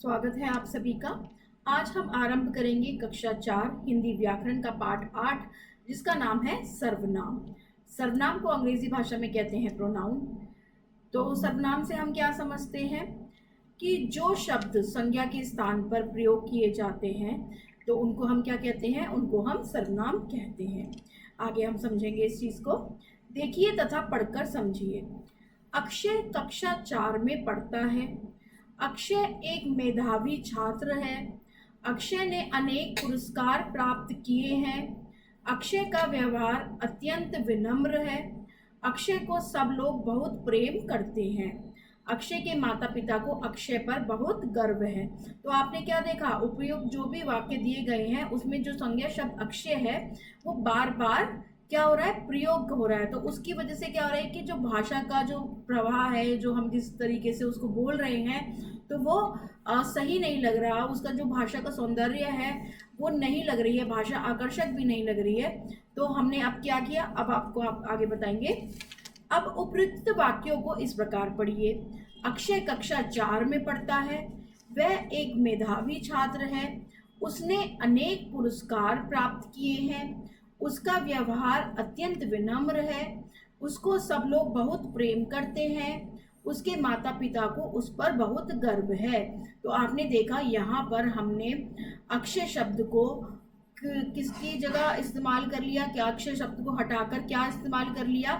स्वागत है आप सभी का। आज हम आरंभ करेंगे कक्षा 4 हिंदी व्याकरण का पाठ 8 जिसका नाम है सर्वनाम। सर्वनाम को अंग्रेजी भाषा में कहते हैं प्रोनाउन। तो सर्वनाम से हम क्या समझते हैं कि जो शब्द संज्ञा के स्थान पर प्रयोग किए जाते हैं तो उनको हम क्या कहते हैं, उनको हम सर्वनाम कहते हैं। आगे हम समझेंगे इस चीज को। देखिए तथा पढ़कर समझिए। अक्षय कक्षा 4 में पढ़ता है। अक्षय एक मेधावी छात्र है। अक्षय ने अनेक पुरस्कार प्राप्त किए हैं। अक्षय का व्यवहार अत्यंत विनम्र है। अक्षय को सब लोग बहुत प्रेम करते हैं। अक्षय के माता पिता को अक्षय पर बहुत गर्व है। तो आपने क्या देखा, उपयुक्त जो भी वाक्य दिए गए हैं उसमें जो संज्ञा शब्द अक्षय है वो बार बार क्या हो रहा है, प्रयोग हो रहा है। तो उसकी वजह से क्या हो रहा है कि जो भाषा का जो प्रवाह है, जो हम जिस तरीके से उसको बोल रहे हैं तो वो सही नहीं लग रहा। उसका जो भाषा का सौंदर्य है वो नहीं लग रही है, भाषा आकर्षक भी नहीं लग रही है। तो हमने अब क्या किया, अब आपको आप आगे बताएंगे। अब उपयुक्त वाक्यों को इस प्रकार पढ़िए। अक्षय कक्षा 4 में पढ़ता है। वह एक मेधावी छात्र है। उसने अनेक पुरस्कार प्राप्त किए हैं। उसका व्यवहार अत्यंत विनम्र है। उसको सब लोग बहुत प्रेम करते हैं। उसके माता पिता को उस पर बहुत गर्व है। तो आपने देखा यहाँ पर हमने अक्षय शब्द को किसकी जगह इस्तेमाल कर लिया, क्या अक्षय शब्द को हटाकर क्या इस्तेमाल कर लिया,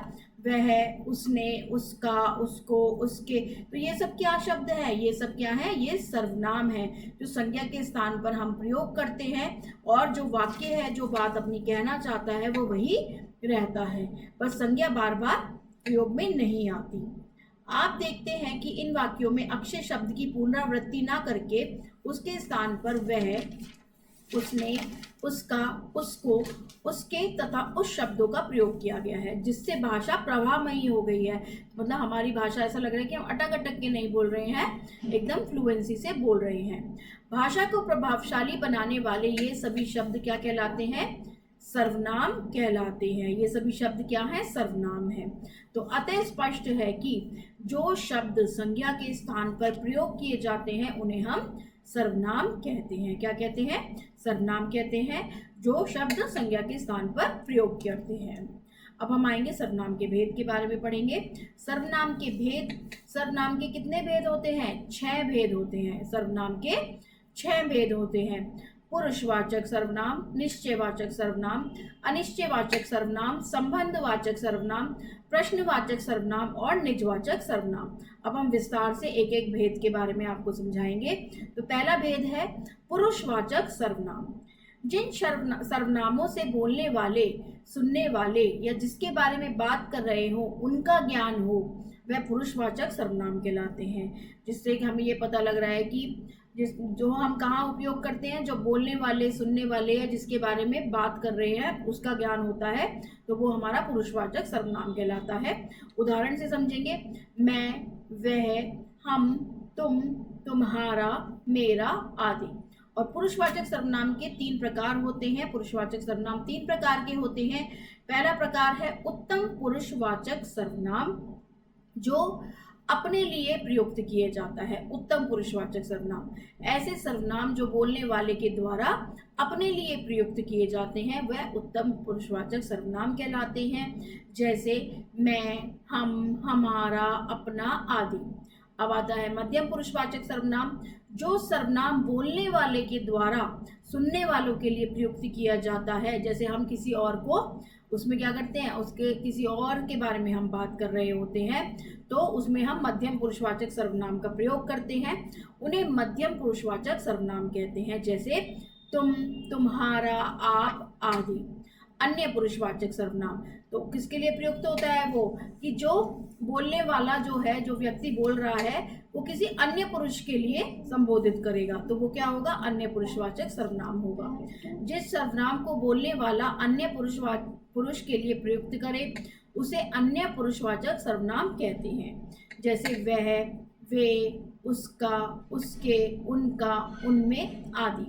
वह, उसने, उसका, उसको, उसके। तो ये सब क्या शब्द है, ये सब क्या है, ये सर्वनाम है जो संज्ञा के स्थान पर हम प्रयोग करते हैं और जो वाक्य है, जो बात अपनी कहना चाहता है वो वही रहता है, बस संज्ञा बार बार प्रयोग में नहीं आती। आप देखते हैं कि इन वाक्यों में अक्षय शब्द की पुनरावृत्ति ना करके उसके स्थान पर वह, उसने, उसका, उसको, उसके तथा उस शब्दों का प्रयोग किया गया है जिससे भाषा प्रवाहमयी हो गई है। मतलब हमारी भाषा ऐसा लग रहा है कि हम अटक अटक के नहीं बोल रहे हैं, एकदम फ्लुएंसी से बोल रहे हैं। भाषा को प्रभावशाली बनाने वाले ये सभी शब्द क्या कहलाते हैं, सर्वनाम कहलाते हैं। ये सभी शब्द क्या हैं, सर्वनाम है। तो अतः स्पष्ट है कि जो शब्द संज्ञा के स्थान पर प्रयोग किए जाते हैं उन्हें हम सर्वनाम कहते हैं। क्या कहते हैं, सर्वनाम कहते हैं जो शब्द संज्ञा के स्थान पर प्रयोग करते हैं। अब हम आएंगे सर्वनाम के भेद के बारे में पढ़ेंगे। सर्वनाम के भेद, सर्वनाम के कितने भेद होते हैं, 6 भेद होते हैं। सर्वनाम के 6 भेद होते हैं। पुरुषवाचक सर्वनाम, निश्चयवाचक सर्वनाम, अनिश्चयवाचक सर्वनाम, संबंधवाचक सर्वनाम, प्रश्नवाचक सर्वनाम और निजवाचक सर्वनाम। अब हम विस्तार से एक एक भेद के बारे में आपको समझाएंगे। तो पहला भेद है पुरुषवाचक सर्वनाम। जिन सर्वनामों से बोलने वाले, सुनने वाले या जिसके बारे में बात कर रहे हो उनका ज्ञान हो वह पुरुषवाचक सर्वनाम कहलाते हैं। जिससे कि हमें ये पता लग रहा है कि जो हम कहाँ उपयोग करते हैं, जो बोलने वाले, सुनने वाले या जिसके बारे में बात कर रहे हैं उसका ज्ञान होता है तो वो हमारा पुरुषवाचक सर्वनाम कहलाता है। उदाहरण से समझेंगे। मैं, वह, हम, तुम, तुम्हारा, मेरा आदि। और पुरुषवाचक सर्वनाम के 3 प्रकार होते हैं। पुरुषवाचक सर्वनाम 3 प्रकार के होते हैं। पहला प्रकार है उत्तम पुरुषवाचक सर्वनाम जो अपने लिए प्रयुक्त किए जाता है। उत्तम पुरुषवाचक सर्वनाम, ऐसे सर्वनाम जो बोलने वाले के द्वारा अपने लिए प्रयुक्त किए जाते हैं वह उत्तम पुरुषवाचक सर्वनाम कहलाते हैं। जैसे मैं, हम, हमारा, अपना आदि। अब आता है मध्यम पुरुषवाचक सर्वनाम, जो सर्वनाम बोलने वाले के द्वारा सुनने वालों के लिए प्रयुक्त किया जाता है। जैसे हम किसी और को, उसमें क्या करते हैं, उसके किसी और के बारे में हम बात कर रहे होते हैं तो उसमें हम मध्यम पुरुषवाचक सर्वनाम का प्रयोग करते हैं। उन्हें मध्यम पुरुषवाचक सर्वनाम कहते हैं। जैसे तुम, तुम्हारा, आप आदि। अन्य पुरुषवाचक सर्वनाम तो किसके लिए प्रयुक्त होता है, वो कि जो बोलने वाला जो है, जो व्यक्ति बोल रहा है वो किसी अन्य पुरुष के लिए संबोधित करेगा तो वो क्या होगा, अन्य पुरुषवाचक सर्वनाम होगा। जिस सर्वनाम को बोलने वाला अन्य पुरुष के लिए प्रयुक्त करे उसे अन्य पुरुषवाचक सर्वनाम कहते हैं। जैसे वह, वे, उसका, उसके, उनका, उनमें आदि।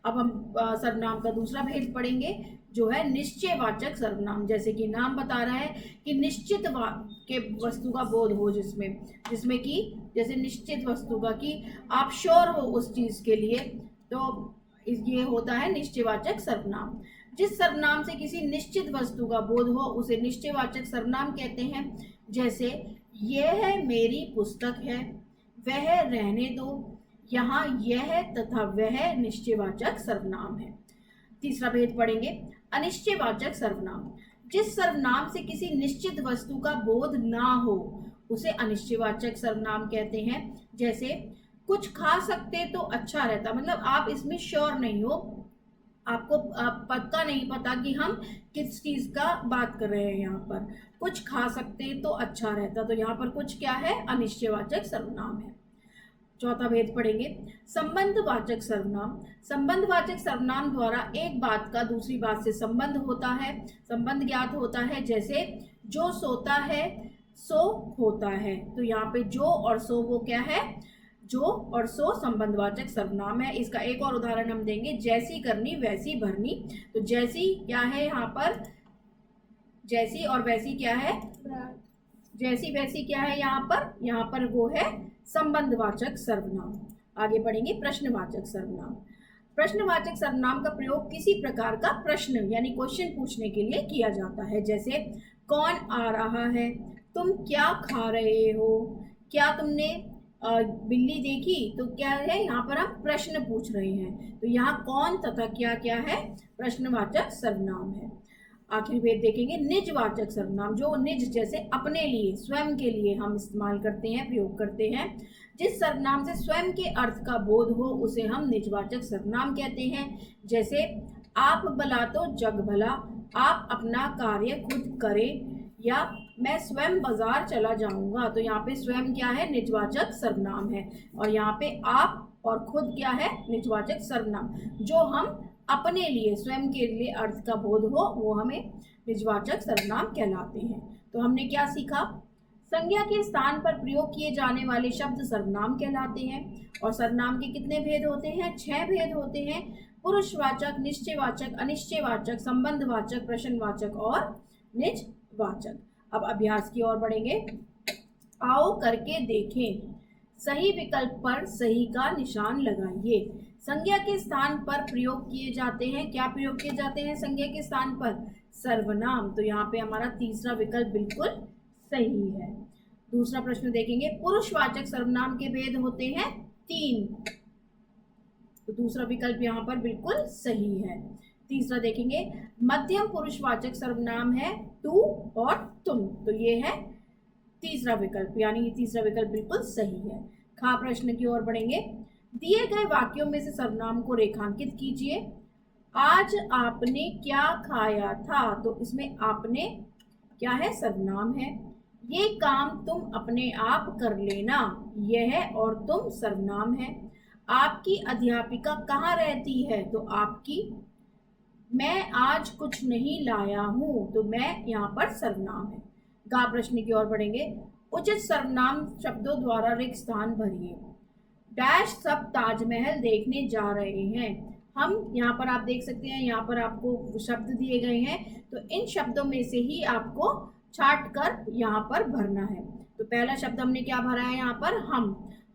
अब हम सर्वनाम का दूसरा भेद पढ़ेंगे, जो है निश्चयवाचक सर्वनाम। जैसे कि नाम बता रहा है कि निश्चित के वस्तु का बोध हो, जिसमें जिसमें कि जैसे निश्चित वस्तु का कि आप श्योर हो उस चीज के लिए, तो ये होता है निश्चयवाचक सर्वनाम। जिस सर्वनाम से किसी निश्चित वस्तु का बोध हो उसे निश्चयवाचक सर्वनाम कहते हैं। जैसे यह मेरी पुस्तक है, वह रहने दो, यहाँ यह तथा वह निश्चयवाचक सर्वनाम है। तीसरा भेद पढ़ेंगे, अनिश्चयवाचक सर्वनाम। जिस सर्वनाम से किसी निश्चित वस्तु का बोध ना हो उसे अनिश्चयवाचक सर्वनाम कहते हैं। जैसे कुछ खा सकते तो अच्छा रहता, मतलब आप इसमें श्योर नहीं हो, आपको पक्का नहीं पता कि हम किस चीज का बात कर रहे हैं। यहाँ पर कुछ खा सकते तो अच्छा रहता, तो यहाँ पर कुछ क्या है, अनिश्चयवाचक सर्वनाम है। चौथा भेद पढ़ेंगे, संबंधवाचक सर्वनाम। संबंधवाचक सर्वनाम द्वारा एक बात का दूसरी बात से संबंध होता है, संबंध ज्ञात होता है। जैसे जो सोता है सो होता है, तो यहाँ पे जो और सो वो क्या है, जो और सो संबंधवाचक सर्वनाम है। इसका एक और उदाहरण हम देंगे, जैसी करनी वैसी भरनी। तो जैसी क्या है यहाँ पर, जैसी और वैसी क्या है, जैसी वैसी क्या है यहाँ पर वो है संबंधवाचक सर्वनाम। आगे बढ़ेंगे, प्रश्नवाचक सर्वनाम। प्रश्नवाचक सर्वनाम का प्रयोग किसी प्रकार का प्रश्न यानी क्वेश्चन पूछने के लिए किया जाता है। जैसे कौन आ रहा है, तुम क्या खा रहे हो, क्या तुमने बिल्ली देखी, तो क्या है, यहाँ पर हम प्रश्न पूछ रहे हैं। तो यहाँ कौन तथा क्या क्या है, प्रश्नवाचक सर्वनाम है। आखिरी भेद देखेंगे, निजवाचक सर्वनाम। जो निज जैसे अपने लिए, स्वयं के लिए हम इस्तेमाल करते हैं, प्रयोग करते हैं। जिस सर्वनाम से स्वयं के अर्थ का बोध हो उसे हम निजवाचक सर्वनाम कहते हैं। जैसे आप भला तो जग भला, आप अपना कार्य खुद करें, या मैं स्वयं बाजार चला जाऊंगा। तो यहाँ पे स्वयं क्या है, निजवाचक सर्वनाम है, और यहाँ पे आप और खुद क्या है, निजवाचक सर्वनाम। जो हम अपने लिए, स्वयं के लिए अर्थ का बोध हो वो हमें निजवाचक सर्वनाम कहलाते हैं। तो हमने क्या सीखा, संज्ञा के स्थान पर प्रयोग किए जाने वाले शब्द सर्वनाम कहलाते हैं। और सर्वनाम के कितने भेद होते हैं, 6 भेद होते हैं। पुरुषवाचक, निश्चयवाचक, अनिश्चयवाचक, संबंधवाचक, प्रश्नवाचक और निजवाचक। अब अभ्यास की ओर बढ़ेंगे। आओ करके देखें, सही विकल्प पर सही का निशान लगाइए। संज्ञा के स्थान पर प्रयोग किए जाते हैं, क्या प्रयोग किए जाते हैं संज्ञा के स्थान पर, सर्वनाम। तो यहाँ पे हमारा तीसरा विकल्प बिल्कुल सही है। दूसरा प्रश्न देखेंगे, पुरुषवाचक सर्वनाम के भेद होते हैं 3, तो दूसरा विकल्प यहाँ पर बिल्कुल सही है। तीसरा देखेंगे, मध्यम पुरुषवाचक सर्वनाम है तू और तुम, तो ये है तीसरा विकल्प, यानी तीसरा विकल्प बिल्कुल सही है। खा प्रश्न की ओर बढ़ेंगे। दिए गए वाक्यों में से सर्वनाम को रेखांकित कीजिए। आज आपने क्या खाया था, तो इसमें आपने क्या है, सर्वनाम है। ये काम तुम अपने आप कर लेना, यह और तुम सर्वनाम है। आपकी अध्यापिका कहाँ रहती है, तो आपकी। मैं आज कुछ नहीं लाया हूँ, तो मैं यहाँ पर सर्वनाम है। गा प्रश्न की ओर बढ़ेंगे। उचित सर्वनाम शब्दों द्वारा रिक्त स्थान भरिए। डैश सब ताजमहल देखने जा रहे हैं। हम यहाँ पर आप देख सकते हैं, यहाँ पर आपको शब्द दिए गए हैं, तो इन शब्दों में से ही आपको छाट कर यहाँ पर भरना है। तो पहला शब्द हमने क्या भरा है यहाँ पर,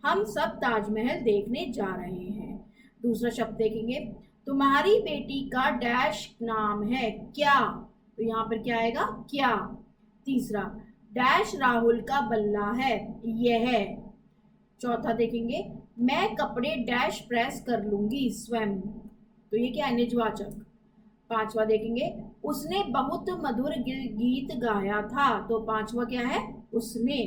हम सब ताजमहल देखने जा रहे हैं। दूसरा शब्द देखेंगे, तुम्हारी बेटी का डैश नाम है, क्या, तो यहाँ पर क्या आएगा, क्या। तीसरा, डैश राहुल का बल्ला है, यह। चौथा देखेंगे, मैं कपड़े डैश प्रेस कर लूंगी स्वयं, तो ये क्या है, निजवाचक। पांचवा देखेंगे, उसने बहुत मधुर गीत गाया था, तो पांचवा क्या है, उसने।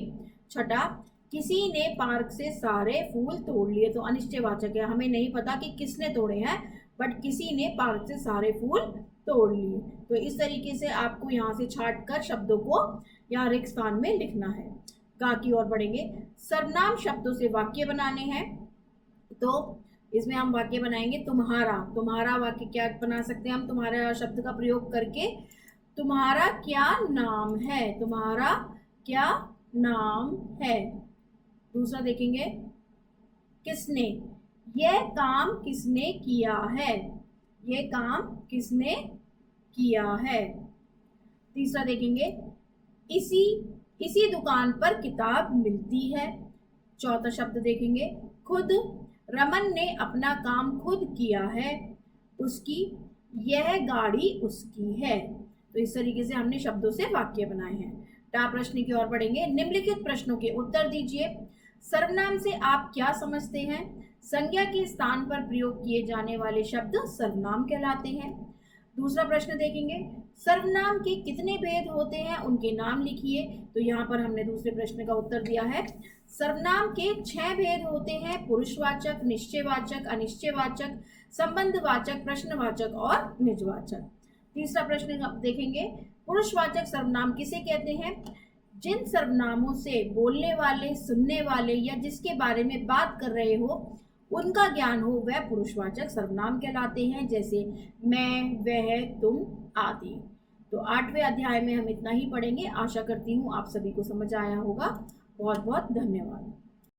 छठा, किसी ने पार्क से सारे फूल तोड़ लिए, तो अनिश्चयवाचक है, हमें नहीं पता कि किसने तोड़े हैं, बट किसी ने पार्क से सारे फूल तोड़ लिए। तो इस तरीके से आपको यहाँ से छाट कर शब्दों को यहाँ रिक्त स्थान में लिखना है। गा की ओर बढ़ेंगे। सर्वनाम शब्दों से वाक्य बनाने हैं, तो इसमें हम वाक्य बनाएंगे। तुम्हारा वाक्य क्या बना सकते हैं हम, तुम्हारा शब्द का प्रयोग करके। तुम्हारा क्या नाम है, तुम्हारा क्या नाम है। दूसरा देखेंगे, किसने, यह काम किसने किया है, यह काम किसने किया है। तीसरा देखेंगे, इसी इसी दुकान पर किताब मिलती है। चौथा शब्द देखेंगे, खुद, रमन ने अपना काम खुद किया है। उसकी, यह गाड़ी उसकी है। तो इस तरीके से हमने शब्दों से वाक्य बनाए हैं। टा प्रश्न की ओर बढ़ेंगे। निम्नलिखित प्रश्नों के उत्तर दीजिए। सर्वनाम से आप क्या समझते हैं? संज्ञा के स्थान पर प्रयोग किए जाने वाले शब्द सर्वनाम कहलाते हैं। दूसरा प्रश्न देखेंगे, सर्वनाम के कितने भेद होते हैं, उनके नाम लिखिए। तो यहाँ पर हमने दूसरे प्रश्न का उत्तर दिया है, सर्वनाम के 6 भेद होते हैं, पुरुषवाचक, निश्चयवाचक, अनिश्चयवाचक, संबंधवाचक, प्रश्नवाचक और निजवाचक। तीसरा प्रश्न देखेंगे, पुरुषवाचक सर्वनाम किसे कहते हैं? जिन सर्वनामों से बोलने वाले, सुनने वाले या जिसके बारे में बात कर रहे हो उनका ज्ञान हो, वह पुरुषवाचक सर्वनाम कहलाते हैं, जैसे मैं, वह, तुम आदि। तो 8वें अध्याय में हम इतना ही पढ़ेंगे। आशा करती हूँ आप सभी को समझ आया होगा। बहुत बहुत धन्यवाद।